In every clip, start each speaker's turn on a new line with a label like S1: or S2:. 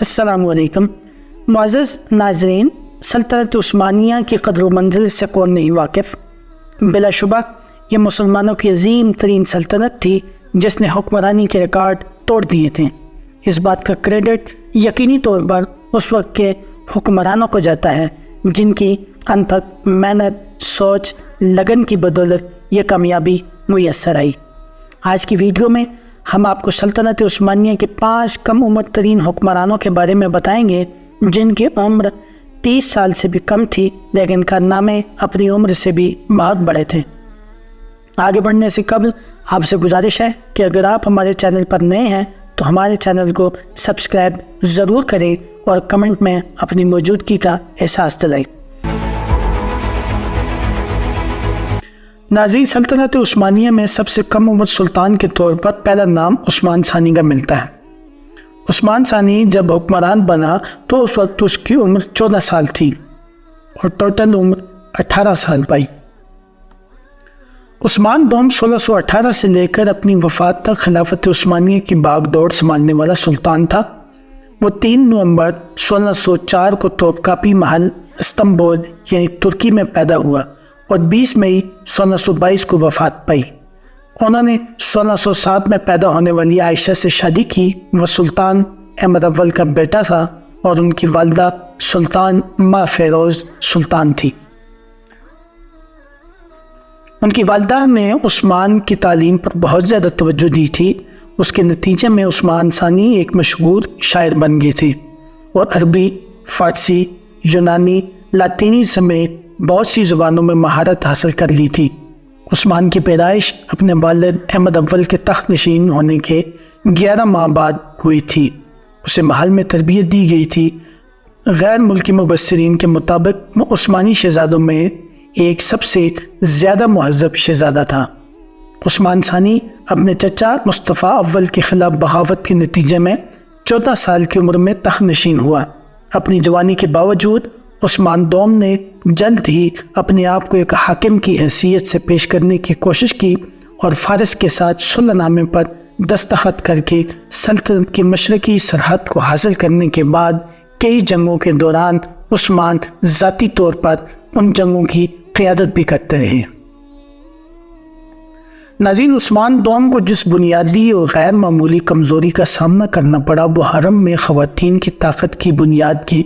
S1: السلام علیکم معزز ناظرین، سلطنت عثمانیہ کی قدر و منزل سے کون نہیں واقف؟ بلا شبہ یہ مسلمانوں کی عظیم ترین سلطنت تھی جس نے حکمرانی کے ریکارڈ توڑ دیے تھے۔ اس بات کا کریڈٹ یقینی طور پر اس وقت کے حکمرانوں کو جاتا ہے جن کی انتھک محنت، سوچ، لگن کی بدولت یہ کامیابی میسر آئی۔ آج کی ویڈیو میں ہم آپ کو سلطنت عثمانیہ کے 5 کم عمر ترین حکمرانوں کے بارے میں بتائیں گے جن کی عمر 30 سال سے بھی کم تھی لیکن کارنامے اپنی عمر سے بھی بہت بڑے تھے۔ آگے بڑھنے سے قبل آپ سے گزارش ہے کہ اگر آپ ہمارے چینل پر نئے ہیں تو ہمارے چینل کو سبسکرائب ضرور کریں اور کمنٹ میں اپنی موجودگی کا احساس دلائیں۔ ناظرین، سلطنت عثمانیہ میں سب سے کم عمر سلطان کے طور پر پہلا نام عثمان ثانی کا ملتا ہے۔ عثمان ثانی جب حکمران بنا تو اس وقت اس کی عمر 14 سال تھی اور ٹوٹل عمر 18 سال پائی۔ عثمان دوم 1618 سے لے کر اپنی وفات تک خلافت عثمانیہ کی باغ دوڑ سنبھالنے والا سلطان تھا۔ وہ 3 نومبر 1604 کو توپکاپی محل استنبول یعنی ترکی میں پیدا ہوا اور 20 مئی 1622 کو وفات پائی۔ انہوں نے 1607 میں پیدا ہونے والی عائشہ سے شادی کی۔ وہ سلطان احمد اول کا بیٹا تھا اور ان کی والدہ سلطان ماں فیروز سلطان تھی۔ ان کی والدہ نے عثمان کی تعلیم پر بہت زیادہ توجہ دی تھی۔ اس کے نتیجے میں عثمان ثانی ایک مشہور شاعر بن گئے تھے اور عربی، فارسی، یونانی، لاطینی سمیت بہت سی زبانوں میں مہارت حاصل کر لی تھی۔ عثمان کی پیدائش اپنے والد احمد اول کے تخت نشین ہونے کے 11 ماہ بعد ہوئی تھی۔ اسے محل میں تربیت دی گئی تھی۔ غیر ملکی مبصرین کے مطابق وہ عثمانی شہزادوں میں ایک سب سے زیادہ مہذب شہزادہ تھا۔ عثمان ثانی اپنے چچا مصطفیٰ اول کے خلاف بغاوت کے نتیجے میں 14 سال کی عمر میں تخت نشین ہوا۔ اپنی جوانی کے باوجود عثمان دوم نے جلد ہی اپنے آپ کو ایک حاکم کی حیثیت سے پیش کرنے کی کوشش کی اور فارس کے ساتھ صلح نامے پر دستخط کر کے سلطنت کی مشرقی سرحد کو حاصل کرنے کے بعد کئی جنگوں کے دوران عثمان ذاتی طور پر ان جنگوں کی قیادت بھی کرتے رہے۔ ناظرین، عثمان دوم کو جس بنیادی اور غیر معمولی کمزوری کا سامنا کرنا پڑا وہ حرم میں خواتین کی طاقت کی بنیاد کی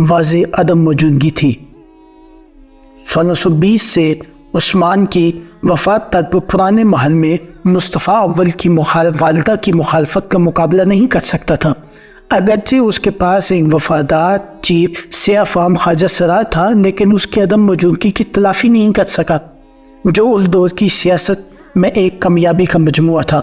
S1: واضح عدم موجودگی تھی۔ 1620 سے عثمان کی وفات تک وہ پرانے محل میں مصطفیٰ اول کی والدہ کی مخالفت کا مقابلہ نہیں کر سکتا تھا۔ اگرچہ اس کے پاس ایک وفادار چیف سیاہ فام خواجہ سرا تھا لیکن اس کی عدم موجودگی کی تلافی نہیں کر سکا جو اس دور کی سیاست میں ایک کامیابی کا مجموعہ تھا۔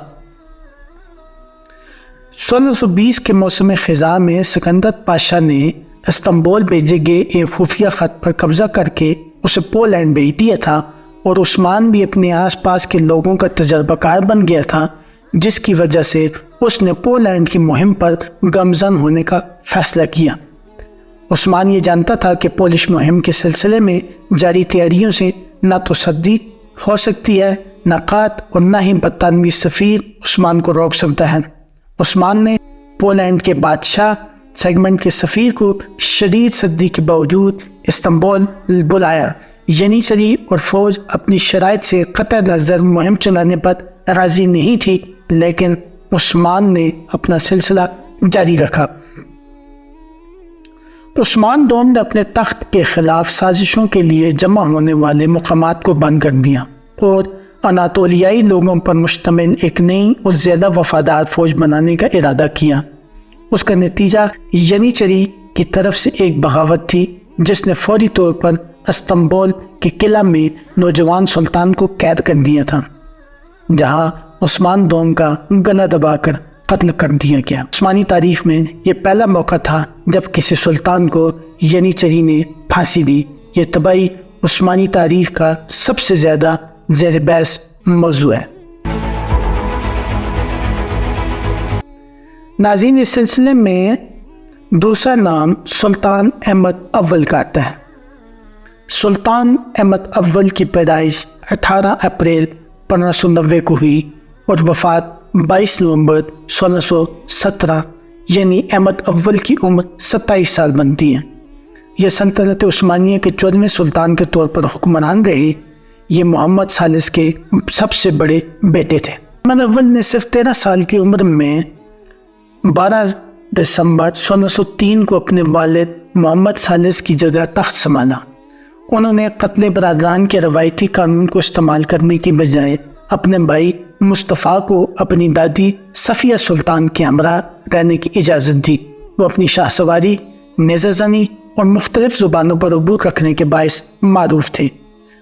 S1: 1620 کے موسم خزاں میں سکندر پاشا نے استنبول بھیجے گئے ایک خفیہ خط پر قبضہ کر کے اسے پولینڈ بھیج دیا تھا اور عثمان بھی اپنے آس پاس کے لوگوں کا تجربہ کار بن گیا تھا جس کی وجہ سے اس نے پولینڈ کی مہم پر گامزن ہونے کا فیصلہ کیا۔ عثمان یہ جانتا تھا کہ پولش مہم کے سلسلے میں جاری تیاریوں سے نہ تو صدی ہو سکتی ہے، نہ قات اور نہ ہی برطانوی سفیر عثمان کو روک سکتا ہے۔ عثمان نے پولینڈ کے بادشاہ سیگمنٹ کے سفیر کو شدید سردی کے باوجود استنبول بلایا۔ ینیچری اور فوج اپنی شرائط سے قطع نظر مہم چلانے پر راضی نہیں تھی لیکن عثمان نے اپنا سلسلہ جاری رکھا۔ عثمان دوم نے اپنے تخت کے خلاف سازشوں کے لیے جمع ہونے والے مقامات کو بند کر دیا اور اناطولیائی لوگوں پر مشتمل ایک نئی اور زیادہ وفادار فوج بنانے کا ارادہ کیا۔ اس کا نتیجہ ینیچری کی طرف سے ایک بغاوت تھی جس نے فوری طور پر استنبول کے قلعہ میں نوجوان سلطان کو قید کر دیا تھا جہاں عثمان دوم کا گلا دبا کر قتل کر دیا گیا۔ عثمانی تاریخ میں یہ پہلا موقع تھا جب کسی سلطان کو ینیچری نے پھانسی دی۔ یہ طبعی عثمانی تاریخ کا سب سے زیادہ زیر بحث موضوع ہے۔ ناظرین، اس سلسلے میں دوسرا نام سلطان احمد اول کا آتا ہے۔ سلطان احمد اول کی پیدائش 18 اپریل 1590 کو ہوئی اور وفات 22 نومبر 1617 یعنی احمد اول کی عمر 27 سال بنتی ہے۔ یہ سلطنت عثمانیہ کے 14ویں سلطان کے طور پر حکمران رہے۔ یہ محمد ثالث کے سب سے بڑے بیٹے تھے۔ احمد اول نے صرف 13 سال کی عمر میں 12 دسمبر 1603 کو اپنے والد محمد ثالث کی جگہ تخت سنبھالا۔ انہوں نے قتل برادران کے روایتی قانون کو استعمال کرنے کی بجائے اپنے بھائی مصطفیٰ کو اپنی دادی صفیہ سلطان کے ہمراہ رہنے کی اجازت دی۔ وہ اپنی شاہ سواری، نیزہ زنی اور مختلف زبانوں پر عبور رکھنے کے باعث معروف تھے۔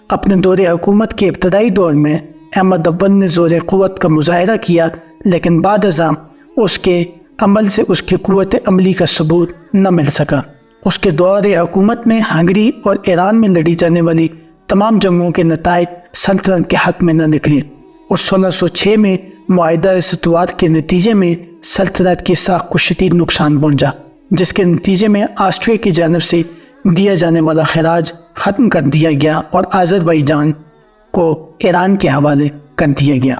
S1: اپنے دور حکومت کے ابتدائی دور میں احمد اول نے زور قوت کا مظاہرہ کیا، لیکن بعد ازاں اس کے عمل سے اس کی قوت عملی کا ثبوت نہ مل سکا۔ اس کے دور حکومت میں ہنگری اور ایران میں لڑی جانے والی تمام جنگوں کے نتائج سلطنت کے حق میں نہ نکلے اور 1606 میں معاہدہ استواد کے نتیجے میں سلطنت کی ساکھ کو شدید نقصان پہنچا، جس کے نتیجے میں آسٹریا کی جانب سے دیا جانے والا خراج ختم کر دیا گیا اور آذربائیجان کو ایران کے حوالے کر دیا گیا۔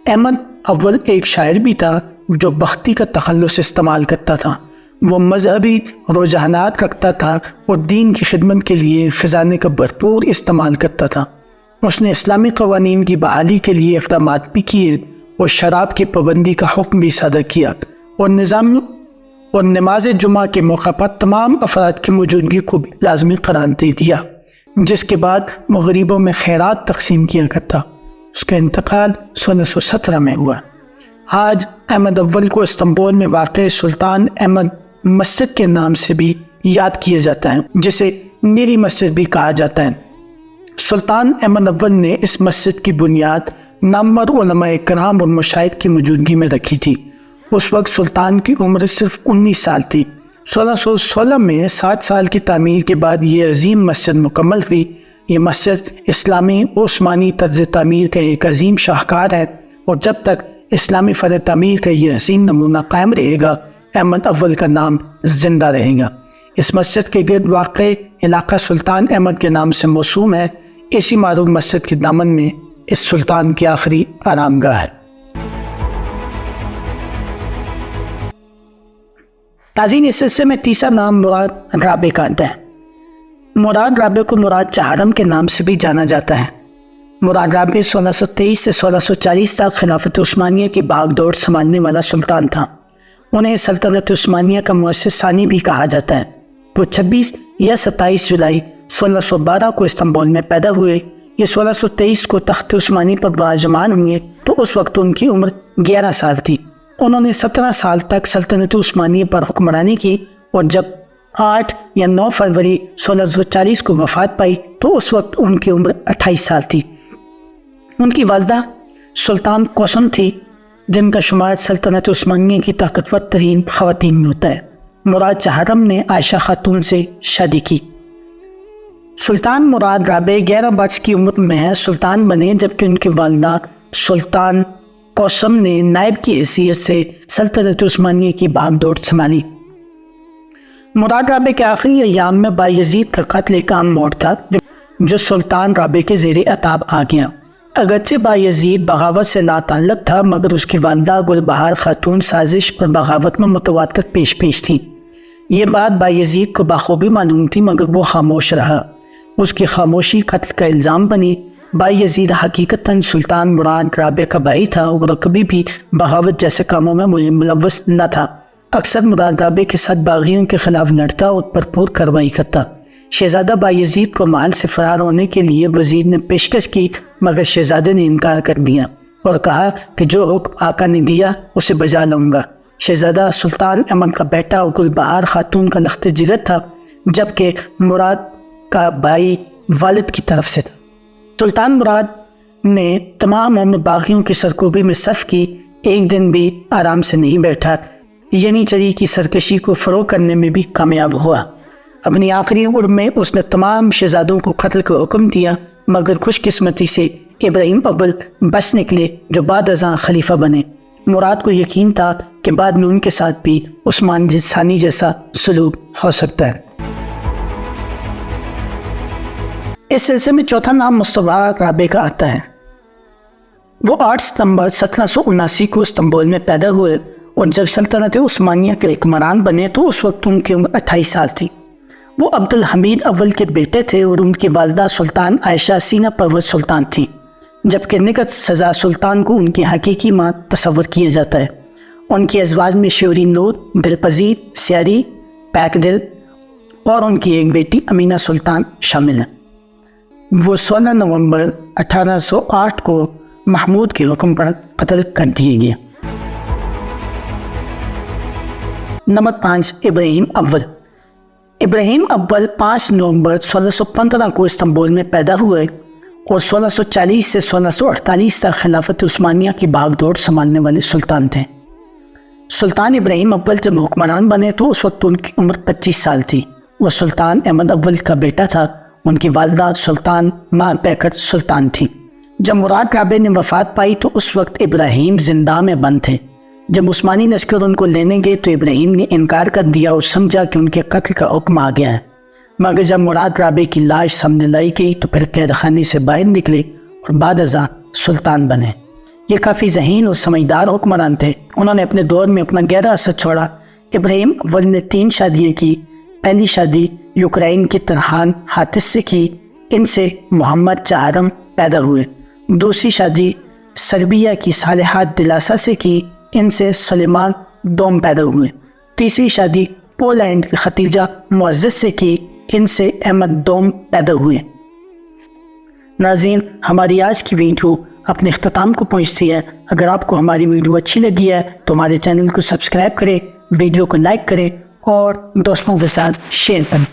S1: احمد اول ایک شاعر بھی تھا جو بختی کا تخلص استعمال کرتا تھا۔ وہ مذہبی رجحانات رکھتا تھا اور دین کی خدمت کے لیے خزانے کا بھرپور استعمال کرتا تھا۔ اس نے اسلامی قوانین کی بحالی کے لیے اقدامات بھی کیے اور شراب کی پابندی کا حکم بھی صادر کیا اور نماز جمعہ کے موقع پر تمام افراد کی موجودگی کو بھی لازمی قرار دے دیا، جس کے بعد وہ غریبوں میں خیرات تقسیم کیا کرتا۔ اس کا انتقال 1617 میں ہوا۔ آج احمد اول کو استنبول میں واقع سلطان احمد مسجد کے نام سے بھی یاد کیا جاتا ہے، جسے نیری مسجد بھی کہا جاتا ہے۔ سلطان احمد اول نے اس مسجد کی بنیاد نامور علماء کرام اور مشاہد کی موجودگی میں رکھی تھی۔ اس وقت سلطان کی عمر صرف 19 سال تھی۔ 1616 میں 60 سال کی تعمیر کے بعد یہ عظیم مسجد مکمل ہوئی۔ یہ مسجد اسلامی عثمانی طرز تعمیر کا ایک عظیم شاہکار ہے اور جب تک اسلامی فن تعمیر کا یہ حسین نمونہ قائم رہے گا، احمد اول کا نام زندہ رہے گا۔ اس مسجد کے گرد واقع علاقہ سلطان احمد کے نام سے موسوم ہے۔ اسی معروف مسجد کے دامن میں اس سلطان کی آخری آرام گاہ ہے۔ تازین اس سلسلے میں تیسرا نام مراد رابع کا آتا ہے۔ مراد رابع کو مراد چہارم کے نام سے بھی جانا جاتا ہے۔ مراد رابع 1623 سے 1640 تک خلافت عثمانیہ کی باغ دوڑ سنبھالنے والا سلطان تھا۔ انہیں سلطنت عثمانیہ کا مؤسس ثانی بھی کہا جاتا ہے۔ وہ 26 یا 27 جولائی 1612 کو استنبول میں پیدا ہوئے۔ یہ 1623 کو تخت عثمانی پر براجمان ہوئے تو اس وقت ان کی عمر 11 سال تھی۔ انہوں نے 17 سال تک سلطنت عثمانیہ پر حکمرانی کی اور جب 8 یا 9 فروری 1640 کو وفات پائی تو اس وقت ان کی عمر 28 سال تھی۔ ان کی والدہ سلطان قسم تھی، جن کا شمار سلطنت عثمانیہ کی طاقتور ترین خواتین میں ہوتا ہے۔ مراد چہارم نے عائشہ خاتون سے شادی کی۔ سلطان مراد رابع 11 برس کی عمر میں سلطان بنے، جبکہ ان کی والدہ سلطان قسم نے نائب کی حیثیت سے سلطنت عثمانیہ کی باغ دوڑ سنبھالی۔ مراد رابع کے آخری ایام میں بایزید کا قتل ایک عام موڑ تھا جو سلطان رابع کے زیر عتاب آ گیا۔ اگرچہ بایزید بغاوت سے لا تعلق تھا، مگر اس کی والدہ گل بہار خاتون سازش اور بغاوت میں متواتر پیش تھی۔ یہ بات بایزید کو بخوبی معلوم تھی، مگر وہ خاموش رہا۔ اس کی خاموشی قتل کا الزام بنی۔ بایزید حقیقتاً سلطان مراد رابع کا بھائی تھا اور کبھی بھی بغاوت جیسے کاموں میں ملوث نہ تھا۔ اکثر مراد رابع کے ساتھ باغیوں کے خلاف لڑتا اور بھرپور کارروائی کرتا۔ شہزادہ بایزید کو محل سے فرار ہونے کے لیے وزیر نے پیشکش کی، مگر شہزادے نے انکار کر دیا اور کہا کہ جو حکم آقا نے دیا اسے بجا لوں گا۔ شہزادہ سلطان احمد کا بیٹا گل بہار خاتون کا لخت جگر تھا، جبکہ مراد کا بھائی والد کی طرف سے تھا۔ سلطان مراد نے تمام عمر باغیوں کی سرکوبی میں صف کی، ایک دن بھی آرام سے نہیں بیٹھا، یعنی چری کی سرکشی کو فروغ کرنے میں بھی کامیاب ہوا۔ اپنی آخری عمر میں اس نے تمام شہزادوں کو قتل کا حکم دیا، مگر خوش قسمتی سے ابراہیم اول بچ نکلے جو بعد ازاں خلیفہ بنے۔ مراد کو یقین تھا کہ بعد میں ان کے ساتھ بھی عثمان ثانی جیسا سلوک ہو سکتا ہے۔ اس سلسلے میں چوتھا نام مصطفیٰ رابع کا آتا ہے۔ وہ 8 ستمبر 1779 کو استنبول میں پیدا ہوئے۔ اور جب سلطنت عثمانیہ کے حکمران بنے تو اس وقت ان کی عمر 28 سال تھی۔ وہ عبدالحمید اول کے بیٹے تھے اور ان کی والدہ سلطان عائشہ سینہ پرور سلطان تھیں، جبکہ نگہت سزا سلطان کو ان کی حقیقی ماں تصور کیا جاتا ہے۔ ان کے ازواج میں شوری نور، دلپذیر، سیاری، پیک دل اور ان کی ایک بیٹی امینہ سلطان شامل ہیں۔ وہ 16 نومبر 1808 کو محمود کے حکم پر قتل کر دیے گئے۔ نمبر 5، ابراہیم اول۔ ابراہیم اول 5 نومبر 1615 کو استنبول میں پیدا ہوئے اور 1640 سے 1648 تک خلافت عثمانیہ کی باغ دوڑ سنبھالنے والے سلطان تھے۔ سلطان ابراہیم اول جب حکمران بنے تو اس وقت ان کی عمر 25 سال تھی۔ وہ سلطان احمد اول کا بیٹا تھا۔ ان کی والدہ سلطان ماں پیکر سلطان تھیں۔ جب مراد رابع نے وفات پائی تو اس وقت ابراہیم زندان میں بند تھے۔ جب عثمانی لشکر ان کو لینے گئے تو ابراہیم نے انکار کر دیا اور سمجھا کہ ان کے قتل کا حکم آ گیا ہے، مگر جب مراد رابع کی لاش سامنے لائی گئی تو پھر قید خانے سے باہر نکلے اور بعد ازاں سلطان بنے۔ یہ کافی ذہین اور سمجھدار حکمران تھے۔ انہوں نے اپنے دور میں اپنا گہرا اثر چھوڑا۔ ابراہیم اول نے 3 شادیاں کی۔ پہلی شادی یوکرائن کے ترہان حاتس سے کی، ان سے محمد چہارم پیدا ہوئے۔ دوسری شادی سربیہ کی صالحات دلاسا سے کی، ان سے سلیمان دوم پیدا ہوئے۔ تیسری شادی پولینڈ کی ختیجہ معزز سے کی، ان سے احمد دوم پیدا ہوئے۔ ناظرین، ہماری آج کی ویڈیو اپنے اختتام کو پہنچتی ہے۔ اگر آپ کو ہماری ویڈیو اچھی لگی ہے تو ہمارے چینل کو سبسکرائب کریں، ویڈیو کو لائک کریں اور دوستوں کے ساتھ شیئر کریں۔